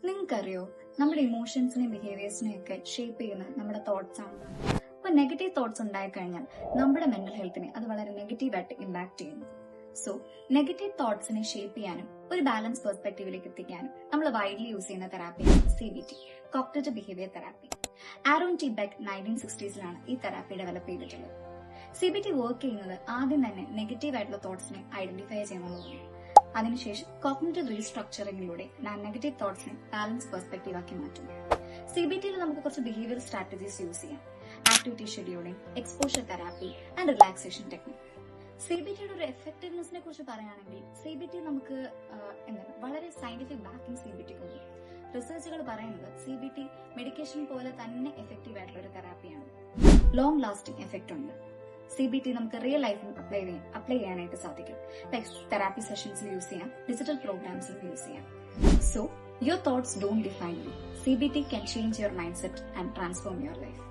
നിങ്ങൾക്കറിയോ, നമ്മുടെ ഇമോഷൻസിനെയും ബിഹേവിയേഴ്സിനെയും ഒക്കെ ഷേപ്പ് ചെയ്യുന്നത് നമ്മുടെ തോട്ട്സ് ആണ്. അപ്പൊ നെഗറ്റീവ് തോട്ട്സ് ഉണ്ടായിക്കഴിഞ്ഞാൽ നമ്മുടെ മെന്റൽ ഹെൽത്തിനെ അത് വളരെ നെഗറ്റീവായിട്ട് ഇമ്പാക്ട് ചെയ്യുന്നു. സോ നെഗറ്റീവ് തോട്ട്സിനെ ഷേപ്പ് ചെയ്യാനും ഒരു ബാലൻസ് പെർസ്പെക്ടീവിലേക്ക് എത്തിക്കാനും നമ്മൾ വൈഡ്ലി യൂസ് ചെയ്യുന്ന തെറാപ്പിയാണ് CBT, cognitive behaviour therapy. Aaron T Beck 1960s ഈ തെറാപ്പി ഡെവലപ്പ് ചെയ്തിട്ടുള്ളത്. CBT വർക്ക് ചെയ്യുന്നത് ആദ്യം തന്നെ നെഗറ്റീവ് ആയിട്ടുള്ള തോട്ട്സിനെ ഐഡന്റിഫൈ ചെയ്യുന്നതാണ്. അതിനുശേഷം കോഗ്നിറ്റീവ് റീസ്ട്രക്ചറിംഗിലൂടെ നെഗറ്റീവ് തോട്ട്സിനെ ബാലൻസ് പെർസ്പെക്ടീവ് ആക്കി മാറ്റും. CBTയിൽ നമുക്ക് കുറച്ച് ബിഹേവിയർ സ്ട്രാറ്റജീസ് യൂസ് ചെയ്യാം. Activity scheduling, exposure therapy and relaxation technique. CBTയുടെ ഒരു എഫക്റ്റീവ്നെസിനെ കുറിച്ച് പറയുകയാണെങ്കിൽ CBT നമുക്ക് വളരെ സയന്റിഫിക് ബാക്കിംഗ് CBTക്കുണ്ട്. റിസർച്ചുകൾ പറയുന്നത് CBT മെഡിക്കേഷൻ പോലെ തന്നെ എഫക്റ്റീവ് ആയിട്ടുള്ള ഒരു തെറാപ്പിയാണ്. ലോങ് ലാസ്റ്റിംഗ് എഫക്റ്റ് ഉണ്ട്. CBT നമുക്ക് റിയൽ ലൈഫിൽ അപ്ലൈ ചെയ്യാനായിട്ട് സാധിക്കും. തെറാപ്പി സെഷൻസിൽ യൂസ് ചെയ്യാം, ഡിജിറ്റൽ പ്രോഗ്രാംസിൽ യൂസ് ചെയ്യാം. So your thoughts don't define U. CBT can change your mindset and transform your life.